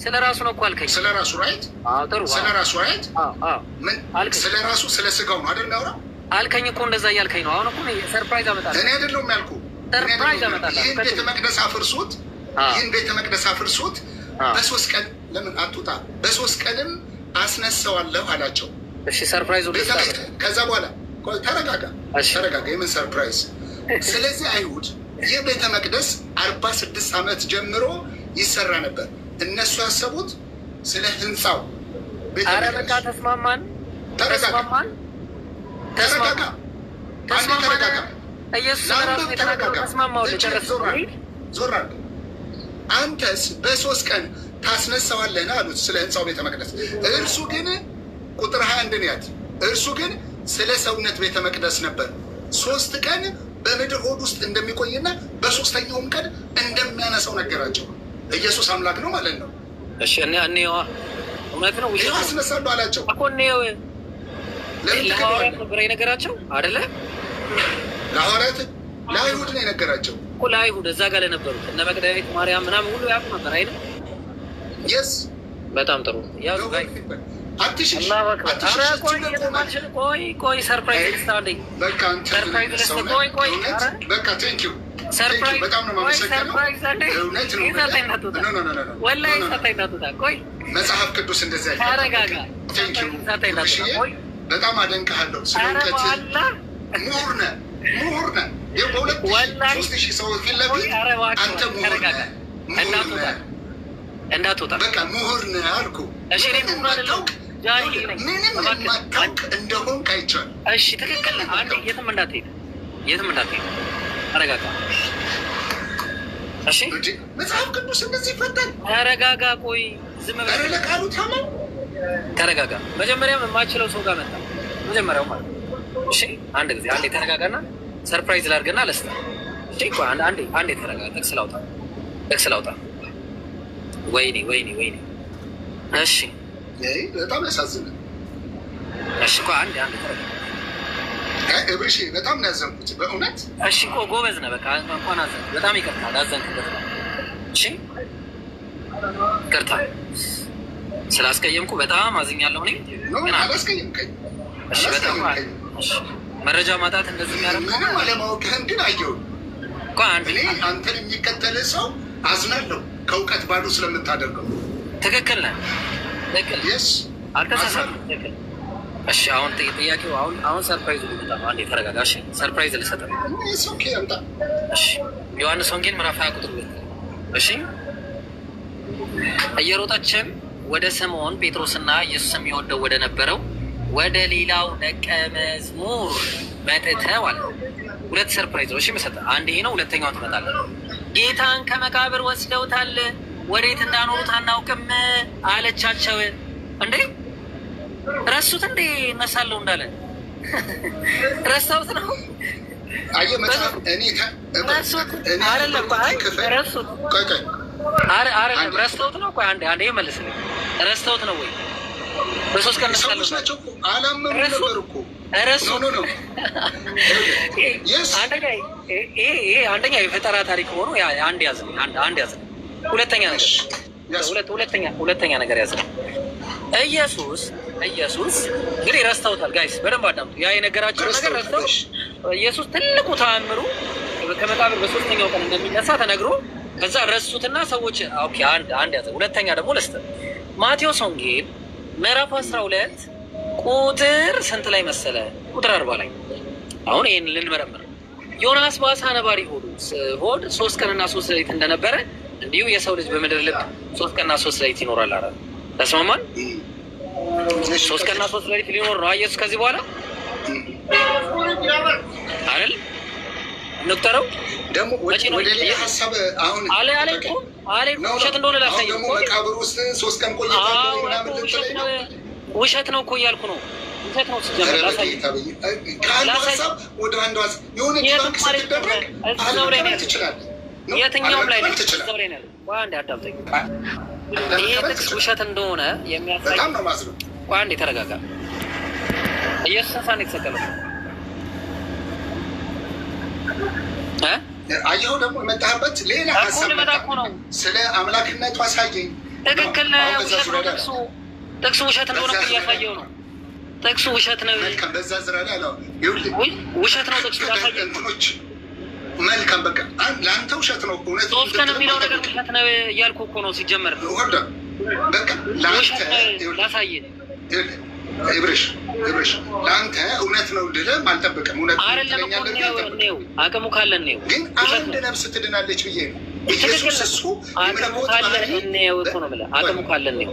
ስለ ራሱ ነው እኮ አልከኝ። ስለ ራሱ ራይት? አዎ ጥሩ። ስለ ራሱ ራይት? አዎ ምን ስለ ራሱ ስለ ስጋው ነው አይደል የሚያወራው? አልከኝ እኮ እንደዛ እያልከኝ ነው። አሁን እኮ ሰርፕራይዝ አመጣለሁ። እኔ አይደለሁም ያልኩህ። ሰርፕራይዝ አመጣለሁ። ይህን ቤተ መቅደስ አፍርሱት፣ ይህን ቤተ መቅደስ አፍርሱት፣ በ3 ቀን ለምን አትውጣ፣ በ3 ቀንም አስነሳዋለሁ አላቸው። እሺ ሰርፕራይዙ ከዛ በኋላ ተረጋጋ። የምን ሰርፕራይዝ? ስለዚህ አይሁድ ይህ ቤተ መቅደስ 46 ዓመት ጀምሮ ይሰራ ነበር። እነሱ ያሰቡት ስለ ህንፃው። ኧረ በቃ ተስማማን። ተረጋጋ። ኢየሱስ ራሱ የተናገረው ተስማማው። ዞር አድርግ። አንተስ በ3 ቀን ታስነሳዋለህ አሉት ስለ ህንፃው ቤተ መቅደስ። እርሱ ግን ቁጥር 21 ያት እርሱ ግን ስለ ሰውነት ቤተ መቅደስ ነበር 3 ቀን በምድር ሆድ ውስጥ እንደሚቆይና በ3ኛውም ቀን እንደሚያነሳው ነገራቸው። ኢየሱስ አምላክ ነው ማለት ነው። እሺ እኔዋ እውነት ነው ይሄ አስነሳለሁ አላቸው እኮ ነው። ለሐዋርያት ነበር የነገራቸው አይደለ? ለአይሁድ ነው የነገራቸው እኮ ለአይሁድ እዛ ጋር ለነበሩት እነ መግደላዊት ማርያም ምናምን ሁሉ ያውቁ ነበር አይደል? የስ በጣም ጥሩ። ያው ጋር አትሽሽ ቆይ ሰርፕራይዝ ልስታለኝ። በቃ ቴንክ ዩ በጣም ነው የማመሰግነው። መጽሐፍ ቅዱስ እንደዚያ በጣም አደንቅሃለሁ። ስለ እውቀትህ ምሁር ነህ። በ2,000 ሰው ፊት ለፊት አንተ ምሁር ነህ። እንዳትወጣ በቃ ምሁር ነህ አልኩህ። ምንም የማታውቅ እንደሆንክ አይቼዋለሁ። እሺ ትክክል ነህ። አንዴ የትም እንዳትሄድ ተረጋጋ። እሺ መጽሐፍ ቅዱስ እንደዚህ ይፈታል። ተረጋጋ። ቆይ ዝም ብለህ ለቃሉ ታመን ተረጋጋ። መጀመሪያም የማችለው ሰው ጋር መጣ መጀመሪያው ማለት ነው። እሺ አንድ ጊዜ አንዴ ተረጋጋና ሰርፕራይዝ ላድርግና ለስታ። እሺ ቆይ አንዴ ተረጋጋ። ጥቅስ ላውጣ። ወይኔ እሺ በጣም ያሳዝናል። እሺ ቆይ አንዴ ተረጋጋ። እብርሽ በጣም ነው ያዘንኩት በእውነት። እሺ እኮ ጎበዝ ነህ። በቃ እንኳን አዘንክ። በጣም ይቅርታ አዘንክበት። እሺ ይቅርታ ስላስቀየምኩ በጣም አዝኛለሁ። እኔ ግን አላስቀየምከኝ። እሺ በጣም መረጃ ማጣት እንደዚህ የሚያደርግ ምንም አለማወቅህን ግን አየሁ። እኔ አንተን የሚከተል ሰው አዝናለሁ ከእውቀት ባዶ ስለምታደርገው። ትክክል ነህ። ትክክል አልተሳሳትም። ትክክል። እሺ አሁን ጥያቄው አሁን ሰርፕራይዝ ልመጣ ነው። አንዴ ተረጋጋ። እሺ ሰርፕራይዝ ልሰጥህ ነው። እሺ ዮሐንስ ወንጌል ምዕራፍ 20 ቁጥር 2 እሺ እየሮጠችም ወደ ስምዖን ጴጥሮስና ኢየሱስ የሚወደው ወደ ነበረው ወደ ሌላው ደቀ መዝሙር መጥተዋል። 2 ሰርፕራይዝ ነው። እሺ መሰጠህ። አንድ ይሄ ነው። ሁለተኛው ትመጣለህ። ጌታን ከመቃብር ወስደውታል፣ ወዴት እንዳኖሩት አናውቅም አለቻቸው። እንዴ ረሱት እንዴ እነሳለሁ እንዳለ ረሳሁት ነው። አየህ መጽሐፍ እኔ አይደለም ረስተውት ነው። ቆይ አንዴ መልስልኝ። ረስተውት ነው ወይ? በሶስት ቀን ሰዎች ናቸው አላመኑ ነበር እኮ ረሱት ነው። አንደኛ የፈጠራ ታሪክ ሆኖ አንድ ያዝ። ሁለተኛ ነገር ያዝ። ኢየሱስ እንግዲህ ረስተውታል። ጋይስ በደንብ አዳምጡ። ያ የነገራቸው ነገር ረስተው ኢየሱስ ትልቁ ተአምሩ ከመቃብር በሶስተኛው ቀን እንደሚነሳ ተነግሮ ከዛ ረሱትና ሰዎች ኦኬ አንድ ያዘ። ሁለተኛ ደግሞ ለስተ ማቴዎስ ወንጌል ምዕራፍ 12 ቁጥር ስንት ላይ መሰለ? ቁጥር 40 ላይ። አሁን ይሄን ልንመረምር። ዮናስ በአሳ ነባሪ ሆድ 3 ቀንና 3 ሌሊት እንደነበረ እንዲሁ የሰው ልጅ በምድር ልብ 3 ቀንና 3 ሌሊት ይኖራል አለ። ተስማማን? 3 ቀንና 3 ሌሊት ሊኖር ነው ኢየሱስ ከዚህ በኋላ አይደል? እንቁጠረው ደግሞ ወደ ሌላ ሀሳብ አሁን አለ ውሸት እንደሆነ ላሳየው። መቃብር ውስጥ 3 ቀን ቆይታ ውሸት ነው እኮ እያልኩ ነው። ውሸት ነው ሲጀምር ላሳየው። ከአንዱ ሀሳብ ወደ አንዱ ሀሳብ የሆነ ባንክ ስትደረግ ትችላለህ። የትኛውም ላይ ነው እዛው ላይ ነው ያለው። አንዴ አዳምጠኝ። ይሄ ጥቅስ ውሸት እንደሆነ የሚያሳይ በጣም ነው ማስበው። አንዴ ተረጋጋ። ኢየሱስ ሳን የተሰቀለው አየሁ። ደግሞ የመጣህበት ሌላ ሀሳብ ነው። ስለ አምላክነቱ አሳየኝ። ትክክል ነው። ጥቅሱ ውሸት እንደሆነ እያሳየው ነው። ጥቅሱ ውሸት ነው። በዛ ዝራ ላይ አለው ውሸት ነው ጥቅሱ ያሳየው። መልካም በቃ ለአንተ ውሸት ነው። እውነት ሶስት ቀን የሚለው ነገር ውሸት ነው እያልኩ እኮ ነው ሲጀመር። በቃ ለአንተ ላሳየን ብርሽ ለአንተ እውነት ነው እንድልም አልጠብቅም። እውነት አቅሙ ካለን ነው። ግን አንድ ነፍስ ትድናለች ብዬ ነው። ኢየሱስ እሱ አቅሙ ካለን ነው እኮ ነው ብለህ አቅሙ ካለን ነው።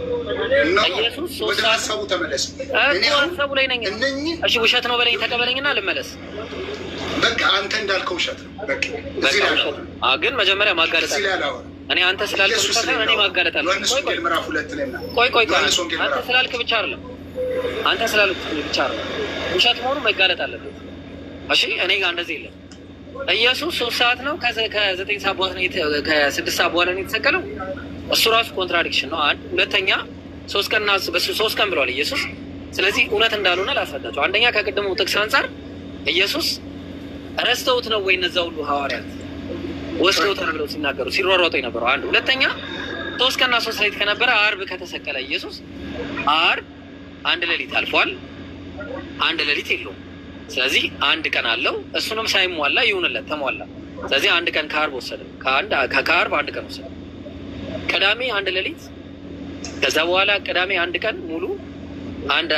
ኢየሱስ ወደ ሀሳቡ ተመለስ። እኔ ሀሳቡ ላይ ነኝ። እሺ ውሸት ነው በለኝ፣ ተቀበለኝና ልመለስ። በቃ አንተ እንዳልከው ውሸት ነው። በቃ ግን መጀመሪያ ማጋለጥ አለ። እኔ አንተ ስላልክ ብቻ ሳይሆን እኔ ማጋለጥ አለ። ቆይ አንተ ስላልክ ብቻ አይደለም። አንተ ስላልክ ብቻ አይደለም። ውሸት መሆኑ መጋለጥ አለበት። እሺ እኔ ጋር እንደዚህ የለም። ኢየሱስ 3 ሰዓት ነው ከ9 ሰዓት በኋላ ነው ከ6 ሰዓት በኋላ ነው የተሰቀለው። እሱ ራሱ ኮንትራዲክሽን ነው። አንድ ሁለተኛ 3 ቀንና በ3 ቀን ብለዋል ኢየሱስ። ስለዚህ እውነት እንዳልሆነ ላስረዳቸው። አንደኛ ከቅድሙ ጥቅስ አንጻር ኢየሱስ ረስተውት ነው ወይ እነዛ ሁሉ ሐዋርያት ወስደውት ነው ብለው ሲናገሩ ሲሯሯጡ የነበረው? አንድ ሁለተኛ 3 ቀንና 3 ሌሊት ከነበረ አርብ ከተሰቀለ ኢየሱስ አርብ 1 ሌሊት አልፏል። 1 ሌሊት የለውም። ስለዚህ 1 ቀን አለው። እሱንም ሳይሟላ ይሁንለት ተሟላ። ስለዚህ 1 ቀን ከአርብ ወሰደ። ከአርብ 1 ቀን ወሰደ። ቅዳሜ 1 ሌሊት፣ ከዛ በኋላ ቅዳሜ 1 ቀን ሙሉ 2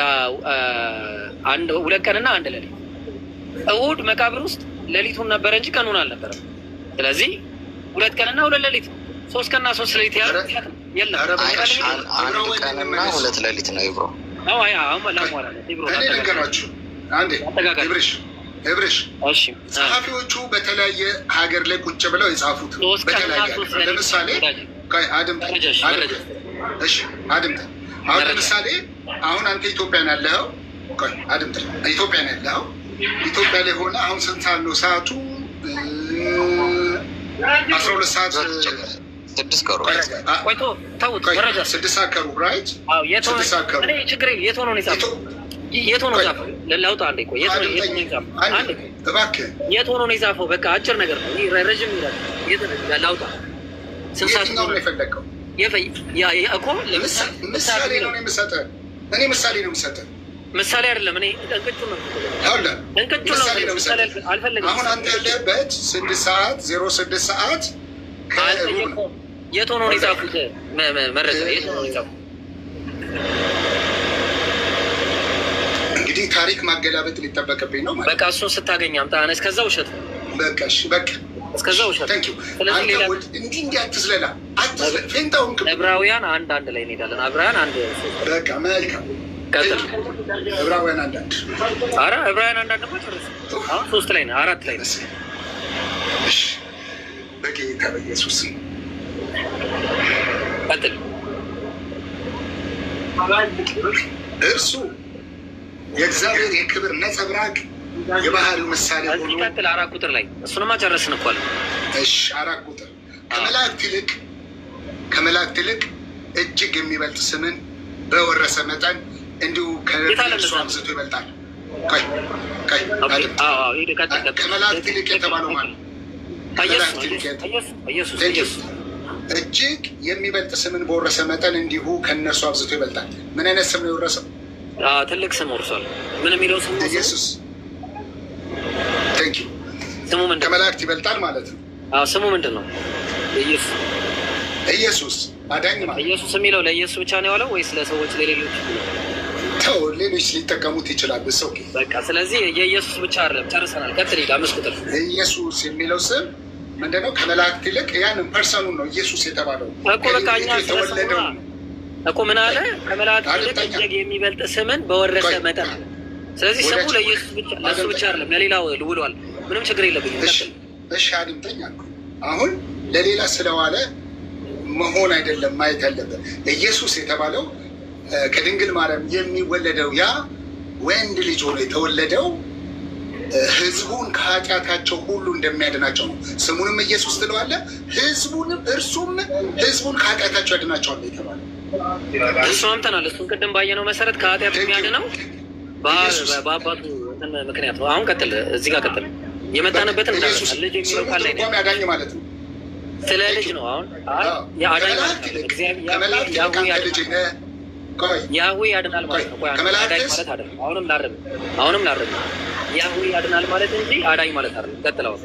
ቀንና 1 ሌሊት። እሑድ መቃብር ውስጥ ሌሊቱን ነበረ እንጂ ቀኑን አልነበረም። ስለዚህ 2 ቀንና 2 ሌሊት ነው። 3 ቀንና 3 ሌሊት ያለ የለም። 1 ቀንና 2 ሌሊት ነው ይብሮ። ነገራችሁ አንዴ ብርሽ ጸሐፊዎቹ በተለያየ ሀገር ላይ ቁጭ ብለው የጻፉት በተለያየ ለምሳሌ አድምጠ አሁን ለምሳሌ አሁን አንተ ኢትዮጵያን ያለኸው ኢትዮጵያን ያለኸው ኢትዮጵያ ላይ ሆነ አሁን ስንት ሰዓት ነው ሰዓቱ? 12 ሰዓት 6 ከሩ ራይት 6 ሰዓት ከሩ ራይት 6 ሰዓት ከሩ ችግር የለም። የት ሆኖ ነው የጻፈው? የት ሆኖ ነው የጻፈው? ለውጣ አንዴ ቆይ። የት ሆኖ ነው የጻፈው? በቃ አጭር ነገር ነው። ረዥም ይላል። የት ነው ለውጣ? ስንት ሰዓት ነው የፈለከው? እኮ ምሳሌ ነው የምሰጠህ። እኔ ምሳሌ ነው የምሰጠህ። ምሳሌ አይደለም። እኔ እንቅጩን ነው አልፈልግም። አሁን አንተ ያለህበት 6 ሰዓት 06 ሰዓት የት ሆኖ ነው የጻፉት? መረጃ የት ሆኖ ነው የጻፉት? እንግዲህ ታሪክ ማገላበጥ ሊጠበቅብኝ ነው ማለት። በቃ እሱን ስታገኝ አምጣ። እስከዛ ውሸት ነው። በቃ እሺ፣ በቃ እስከዛ ውሸት። እንዲህ አትዝለላ፣ ፌንታውን ዕብራውያን 1:1 ላይ እንሄዳለን። ዕብራውያን 1 በቃ መልካም። ዕብራውያን 1:1 ኧረ ዕብራውያን 1:1 ደግሞ ጨርስ። አሁን 3 ላይ ነው 4 ላይ ነው። እሺ በጌታ በኢየሱስ ቀጥል። እርሱ የእግዚአብሔር የክብር ነጸብራቅ የባህሪው ምሳሌ ሆኖ ቀጥል። 4 ቁጥር ላይ እሱንማ ጨረስን እኮ አለ። እሺ 4 ቁጥር ከመላእክት ይልቅ እጅግ የሚበልጥ ስምን በወረሰ መጠን እንዲሁ ከእርሱ አብዝቶ ይበልጣል። ከመላእክት ይልቅ የተባለው ማለት እጅግ የሚበልጥ ስምን በወረሰ መጠን እንዲሁ ከእነርሱ አብዝቶ ይበልጣል። ምን አይነት ስም ነው የወረሰው? ትልቅ ስም ወርሷል። ምን የሚለው ስም? ኢየሱስ። ስሙ ምንድን ነው? ከመላእክት ይበልጣል ማለት ነው። ስሙ ምንድን ነው? ኢየሱስ አዳኝ ማለት። ኢየሱስ የሚለው ለኢየሱስ ብቻ ነው ያለው ወይስ ለሰዎች ለሌሎች? ተው፣ ሌሎች ሊጠቀሙት ይችላሉ። ሰው በቃ ስለዚህ የኢየሱስ ብቻ አይደለም። ጨርሰናል። ቀጥል። 5 ቁጥር ኢየሱስ የሚለው ስም ምንድነው? ከመላእክት ይልቅ ያንን ፐርሰኑን ነው ኢየሱስ የተባለው እኮ። በቃ እኛ የተወለደው እኮ ምን አለ? ከመላእክት ይልቅ እጅግ የሚበልጥ ስምን በወረሰ መጠን አለ። ስለዚህ ስሙ ለኢየሱስ ብቻ ለሱ ብቻ አይደለም፣ ለሌላው ውሏል። ምንም ችግር የለብኝም። እሺ አድምጠኝ አልኩ። አሁን ለሌላ ስለዋለ መሆን አይደለም ማየት ያለበት። ኢየሱስ የተባለው ከድንግል ማርያም የሚወለደው ያ ወንድ ልጅ ሆኖ የተወለደው ሕዝቡን ከኃጢአታቸው ሁሉ እንደሚያድናቸው ነው። ስሙንም ኢየሱስ ትለዋለህ። እርሱም ሕዝቡን ከኃጢአታቸው ያድናቸዋል የተባለ እሱ አምተናል። እሱን ቅድም ባየነው መሰረት ከኃጢአት የሚያድነው በአባቱ ምክንያት ነው። አሁን ቀጥል፣ እዚህ ጋር ቀጥል። የመጣንበትን ልጅ የሚለው ቃል ላይ ያዳኝ ማለት ነው። ስለ ልጅ ነው። አሁን የአዳኝ ማለት ነው። ያህዌ ያድናል ማለት ነው። አዳኝ ማለት አይደለም። አሁንም ላርም ያህዌ ያድናል ማለት እንጂ አዳኝ ማለት አይደለም። ቀጥለው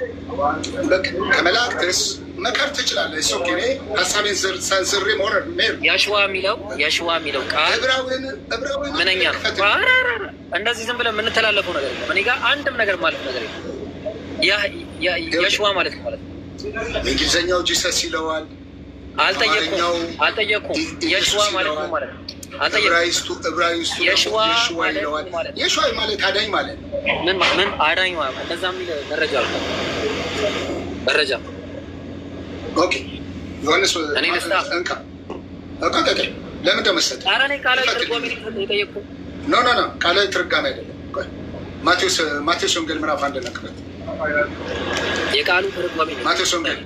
ከመላእክትስ መከር ትችላለህ። እሱ ኬኔ ሀሳቤን ሰንዝሬ መውረድ ያሽዋ የሚለው ቃል ምንኛ ነው? እንደዚህ ዝም ብለን የምንተላለፈው ነገር የለም። እኔ ጋር አንድም ነገር ማለት ነገር የለም። ያሽዋ ማለት ነው ማለት ነው። እንግሊዝኛው ጂሰስ ይለዋል። አልጠየኩም። የሽዋ ማለት ነው ማለት ነው። ዕብራይስጡ የሽዋ ይለዋል። የሽዋ ማለት አዳኝ ማለት ነው። ምን አዳኝ ማለት እንደዛ የሚል መረጃ ኦኬ። ዮሐንስ እኔ ልስታ እንካ ለምን ተመሰጠ? ኧረ እኔ ቃላዊ ትርጓሜ የጠየቅኩ ኖ ቃላዊ ትርጓሜ አይደለም። ማቴዎስ ወንጌል ምዕራፍ 1 ነክበት የቃሉ ትርጓሜ ማቴዎስ ወንጌል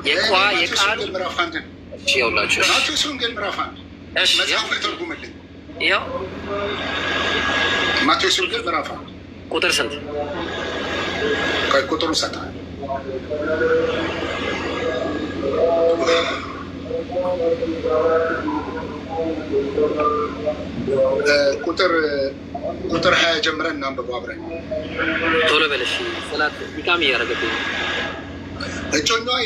የቃሉ ምዕራፍ 1 ይኸውላችሁ ማቴዎስ ወንጌል ምዕራፍ 1 መጽሐፉ ይተርጉምልኝ። ይኸው ማቴዎስ ወንጌል ምዕራፍ 1 ቁጥር ስንት? ቁጥሩን ሰጥሀል። ቁጥር 20 ጀምረን እናንብበው አብረን። ቶሎ በለሽ ሰላት ኢቃም እያደረገብኝ። እጮኛዋ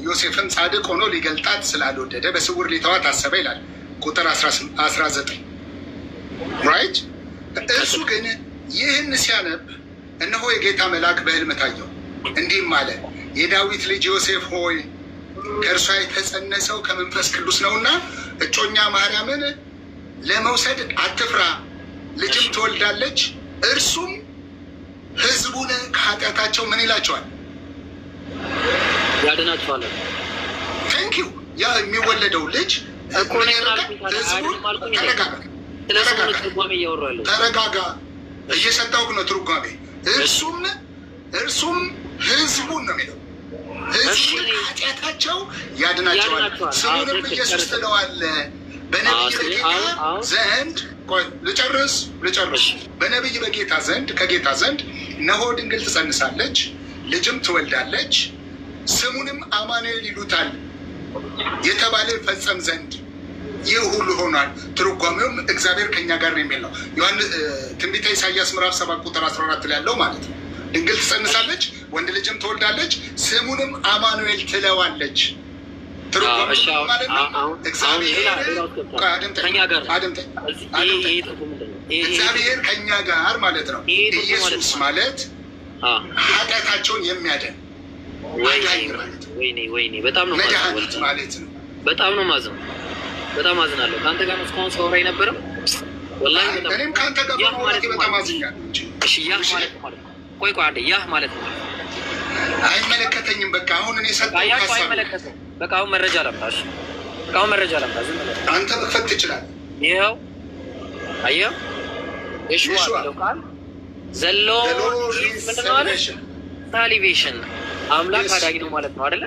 ዮሴፍን ጻድቅ ሆኖ ሊገልጣት ስላልወደደ በስውር ሊተዋት አሰበ ይላል ቁጥር 19 ራይት። እሱ ግን ይህን ሲያነብ እነሆ የጌታ መልአክ በሕልም ታየው፣ እንዲህም አለ፣ የዳዊት ልጅ ዮሴፍ ሆይ ከእርሷ የተጸነሰው ከመንፈስ ቅዱስ ነውና እጮኛ ማርያምን ለመውሰድ አትፍራ፣ ልጅም ትወልዳለች፣ እርሱም ሕዝቡን ከኃጢአታቸው ምን ይላቸዋል? ያድናቸዋል። ቴንኪው። ያ የሚወለደው ልጅ ተረጋጋ፣ እየሰጠሁህ ነው ትርጓሜ። እርሱም ሕዝቡን ነው የሚለው። ሕዝቡን ከኃጢአታቸው ያድናቸዋል። ስሙንም ኢየሱስ ትለዋለህ። በነቢይ በጌታ ዘንድ ልጨርስ። በነቢይ ከጌታ ዘንድ እነሆ ድንግል ትጸንሳለች፣ ልጅም ትወልዳለች፣ ስሙንም አማኑኤል ይሉታል የተባለ ይፈጸም ዘንድ ይህ ሁሉ ሆኗል። ትርጓሜውም እግዚአብሔር ከኛ ጋር ነው የሚል ነው። ትንቢተ ኢሳያስ ምዕራፍ 7 ቁጥር 14 ላይ ያለው ማለት ነው። ድንግል ትጸንሳለች፣ ወንድ ልጅም ትወልዳለች፣ ስሙንም አማኑኤል ትለዋለች። ትርጓሜው ማለት ነው እግዚአብሔር ከኛ ጋር ማለት ነው። ኢየሱስ ማለት ኃጢአታቸውን የሚያድን ወይኔ በጣም ነው መድኃኒት ማለት ነው። በጣም ነው ማዝነው። በጣም አዝናለሁ። ከአንተ ጋር እስካሁን ሳወራ የነበረው ወላሂ እኔም ከአንተ ጋር በጣም አዝኛለሁ። እሺ ያህ ማለት ቆይ አንዴ ያህ ማለት ነው አይመለከተኝም። በቃ አሁን እኔ ሰጠሁህ ሀሳብ አይመለከተኝም። በቃ አሁን መረጃ ላምጣ። እሺ አሁን መረጃ ላምጣ። ዝም ብለህ አንተ መክፈት ትችላለህ። ይኸው አየኸው የሹዋ የሚለው ቃል ዘሎን ምንድን ነው አለ? ሳሊቬሽን አምላክ አዳጊ ነው ማለት ነው አይደለ?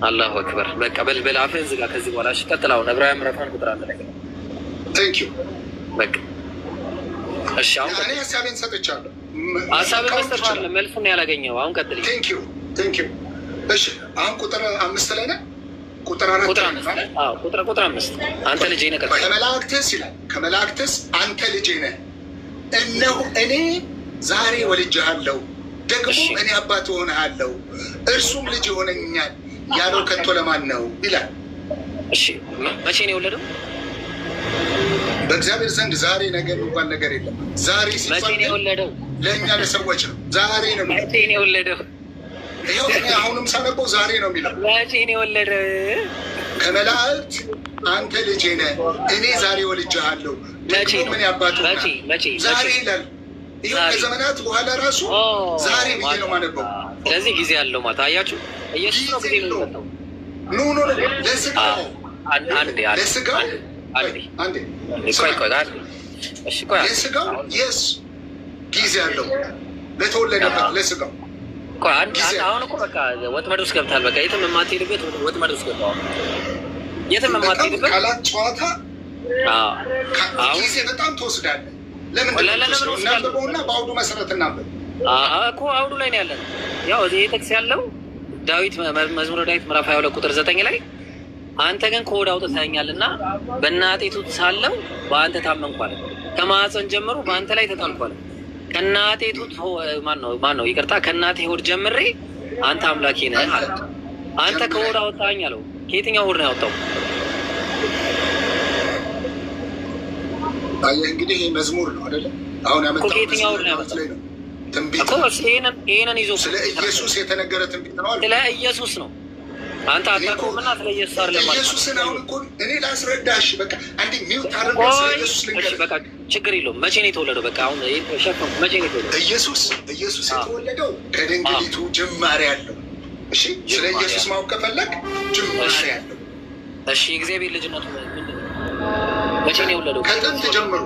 አላሁ አክበር። በቃ በልበል አፍህን ዝጋ ከዚህ በኋላ። እሺ ቀጥል። አሁን ዕብራውያን ምዕራፍ 1 ቁጥር 1 ላይ ቴንክ ዩ። በቃ እሺ፣ አሁን እኔ ሀሳቤን ሰጥቻለሁ። ሀሳብን መስጠት አይደለም መልሱን ያላገኘው። አሁን ቀጥል። ቴንክ ዩ። እሺ አሁን ቁጥር 5 ላይ ነህ። ቁጥር 4 ቁጥር 5 አንተ ልጄ ነህ። ከመላእክትስ ይላል፣ ከመላእክትስ አንተ ልጄ ነህ፣ እነሆ እኔ ዛሬ ወልጄሃለሁ፣ ደግሞ እኔ አባት እሆንሃለሁ፣ እርሱም ልጅ ይሆነኛል ያለው ከቶ ለማን ነው ይላል። እሺ መቼ ነው የወለደው? በእግዚአብሔር ዘንድ ዛሬ ነገር የሚባል ነገር የለም። ዛሬ ሲባል ለእኛ ለሰዎች ነው። ዛሬ ነው መቼ ነው የወለደው? ይኸው እኔ አሁንም ሳነበው ዛሬ ነው የሚለው። መቼ ነው የወለደው? ከመላእክት አንተ ልጄ ነህ፣ እኔ ዛሬ ወልጄሃለሁ፣ ደግሞ ምን ያባቱ ዛሬ ይላል። ይኸው ከዘመናት በኋላ ራሱ ዛሬ ብዬ ነው ማነበው። ስለዚህ ጊዜ ያለው ማለት አያችሁ፣ ኢየሱስ ነው ጊዜ ነው የሰጠው። ለስጋው ለስጋው የስ ጊዜ አለው፣ ለተወለደበት ለስጋው። አሁን እኮ በቃ ወጥመድ ውስጥ ገብታል። በቃ የትም የማትሄድበት ወጥመድ ውስጥ ገብተዋል። የትም የማትሄድበት ቃላት ጨዋታ ጊዜ በጣም ትወስዳለህ። ለምን እናንበበውና በአውዱ መሰረት እናንበብ እኮ አውዱ ላይ ነው ያለ ነው። ያው እዚህ ጥቅስ ያለው ዳዊት መዝሙረ ዳዊት ምዕራፍ 22 ቁጥር 9 ላይ አንተ ግን ከሆድ አውጥተኸኛልና በእናቴ ጡት ሳለሁ በአንተ ታመንኳል፣ ከማህፀን ጀምሮ በአንተ ላይ ተጣልኳል። ከእናቴ ጡት ማን ነው ይቅርታ፣ ከእናቴ ሆድ ጀምሬ አንተ አምላኬ ነህ አለ። አንተ ከሆድ አወጣኸኝ አለው። ከየትኛው ሆድ ነው ያወጣው? አየህ እንግዲህ ይህ መዝሙር ነው አይደለ? አሁን ያመጣው ከየትኛው ሆድ ነው ያመጣው? ትንቢት እኮ ይሄንን ይዞ ስለ ኢየሱስ የተነገረ ትንቢት ነው። ስለ ኢየሱስ ነው። አንተ አታውቅምና ስለ ኢየሱስ አይደለም ማለት ነው። ኢየሱስን አሁን እኮ እኔ ላስረዳሽ። በቃ አንዴ ሚውት አድርጎ ስለ ኢየሱስ ልንገርሽ። በቃ ችግር የለውም። መቼ ነው የተወለደው? በቃ አሁን ሸፈንኩ። መቼ ነው የተወለደው? ኢየሱስ የተወለደው ከድንግሊቱ ጅማሬ አለው። እሺ፣ ስለ ኢየሱስ ማወቅ ከፈለግ ጅማሬ አለው። እሺ፣ የእግዚአብሔር ልጅነቱ ምንድን ነው? መቼ ነው የወለደው? ከጥንት ጀምሮ